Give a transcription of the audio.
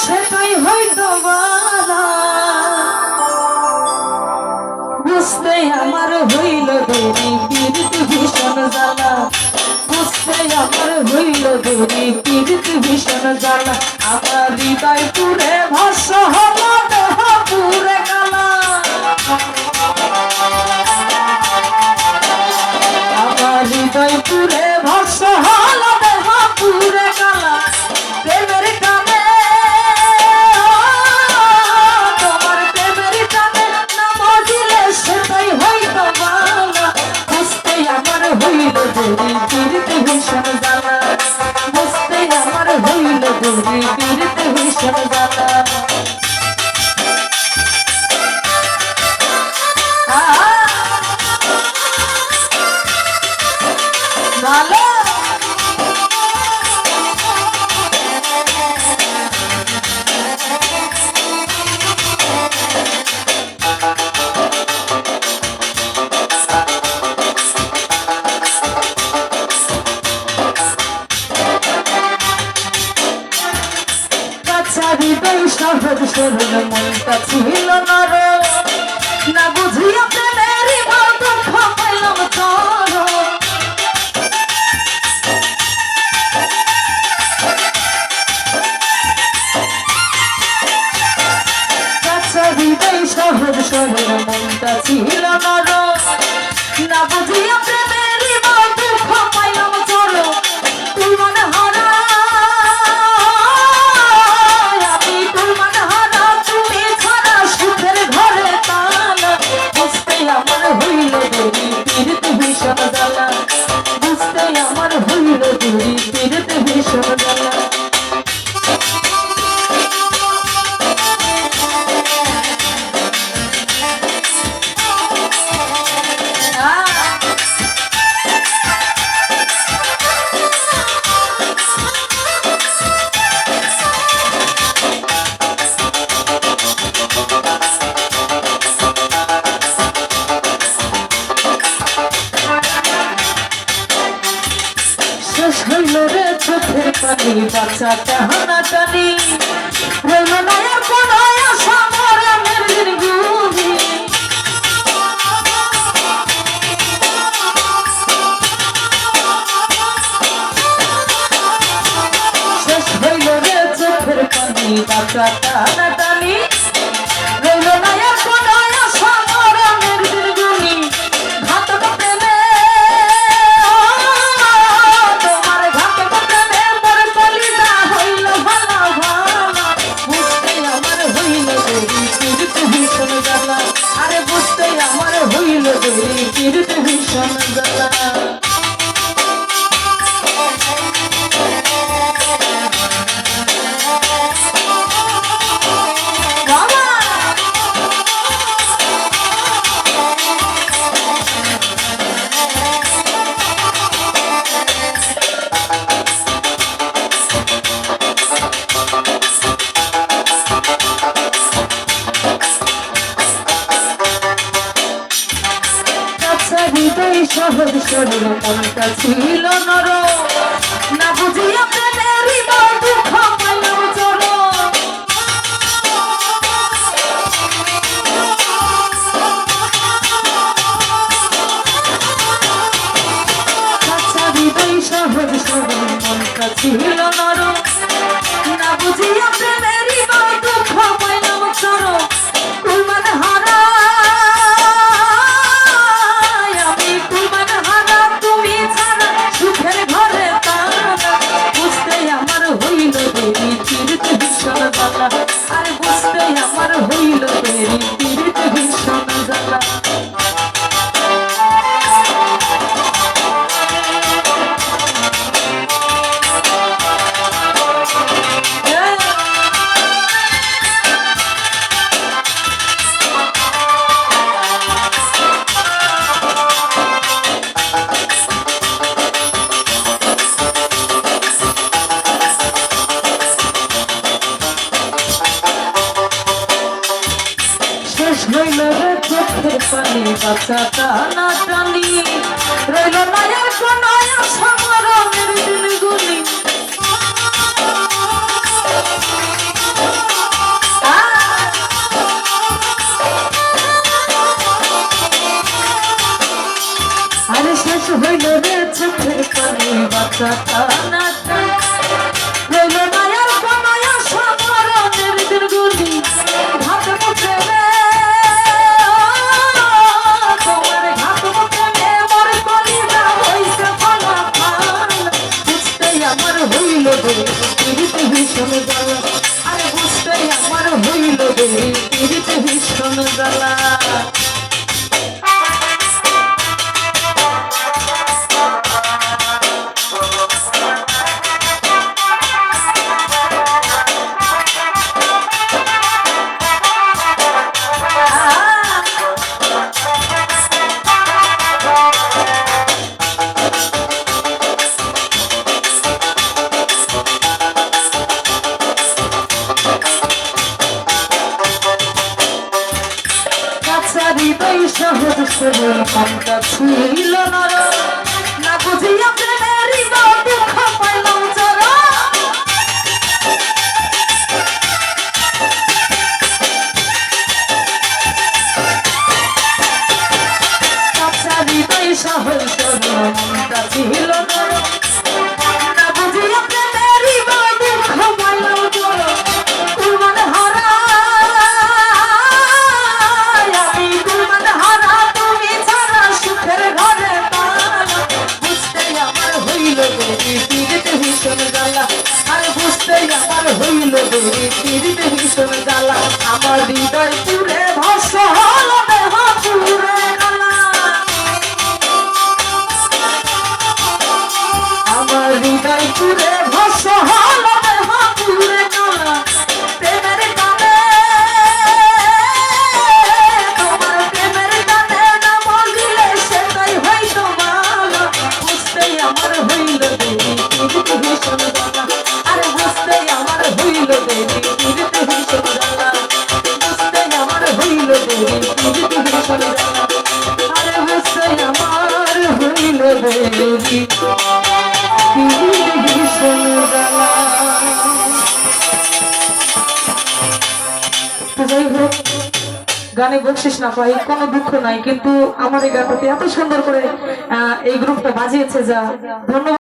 সেটাই হয়তো বালা বুঝতে আমার হইল দেরি পীড়িত ভীষণ জ্বালা বুঝতে আমার হইল দেরি পীড়িত ভীষণ জ্বালা আমার হৃদয় পুরে ভস্ম হলো দেহ পুরে গেলা আমার হৃদয় পুরে ভস্ম হলো দেহ পুরে গেলা প্রেমের টানে তোমার প্রেমের টানে না মজিলে সেটাই হইতো বালা বুঝতে আমার হইল দেরি পীড়িত ভীষণ জ্বালা বুঝতে আমার হইল দেরি পীড়িত ভীষণ জ্বালা ভালো হৃদয় সহজ সরল মনটা ছিল নর না বুঝিয়া প্রেমেরই দুঃখ পাইলাম তোর হৃদয় সহজ সরল মনটা ছিল নর না বুঝিয়া প্রেমেরই দুঃখ পাইলাম তোর তুই মনে হারা বুঝতে আমার হইল দেরি পীড়িত ভীষণ জ্বালা হইল রে চোখের পানি বাচ্চাটা হানা টানি রইল না আর কোনো আশা মরণের দিনগুলি শেষ হইল রে চোখের পানি বাচ্চাটা হানা টানি রইল না আর কোনো আশা মরণের দিনগুলি ঘাতক প্রেমে আরে বুঝতে আমার হইল দেরি পীড়িত ভীষণ জ্বালা হৃদয় সহজ সরল মনটা ছিল নর না বুঝিয়া প্রেমেরই দুঃখ পাইলাম তোর হৃদয় সহজ সরল মনটা ছিল নর না বুঝিয়া প্রেমেরই দুঃখ পাইলাম তোর কুলমান হারা আরে বুঝতে আমার হইল দেরি পীড়িত ভীষণ জ্বালা রইল রে চোখের পানি বাচ্চাটা না টানি রইল না আর কোনো আশা মরণের দিনগুলি টানা রইল না আর কোনো আশা মরণের দিনগুলি ঘাট মুখে তোমার ঘাট মুখে মোর কলিজা হইছে ফলাফল বুঝতেই আমার হইল পীড়িতে ভীষণ জ্বালা আরে বুঝতেই আমার হইল পীড়িতে ভীষণ জ্বালা হৃদয় সহজ সরল মনটা ছিল নরম না বুঝিয়া প্রেমের হৃদয় দুঃখ পাইলাম যারা কাঁচা হৃদয় সহজ সরল মনটা ছিল নরম না বুঝিয়া প্রেমের হৃদয় দুঃখ পাইলাম যারা কুরবান হারা পীড়িতে ভীষণ জ্বালা আর বুঝতেই আমার হইল পীড়িতে ভীষণ জ্বালা আমার হৃদয় পুরে ভস্ম হলো দেহ পুরে গলা আমার হৃদয় পুরে ভস্ম হলো দেহ পুরে গলা প্রেমের গানে তোমার প্রেমের গানে না বলিলে সেটাই হয়তো মালা বুঝতেই আমার হইল পীড়িতে ভীষণ জ্বালা আরে বুঝতেই আমার হইল পীড়িতে ভীষণ জ্বালা বুঝতেই আমার হইল পীড়িতে ভীষণ জ্বালা আরে বুঝতেই আমার হইল পীড়িতে ভীষণ জ্বালা তো যাই হোক গানে বকশিস না পাই কোনো দুঃখ নাই কিন্তু আমার এই গানটাতে এত সুন্দর করে এই গ্রুপটা বাজিয়েছে যা ধন্যবাদ।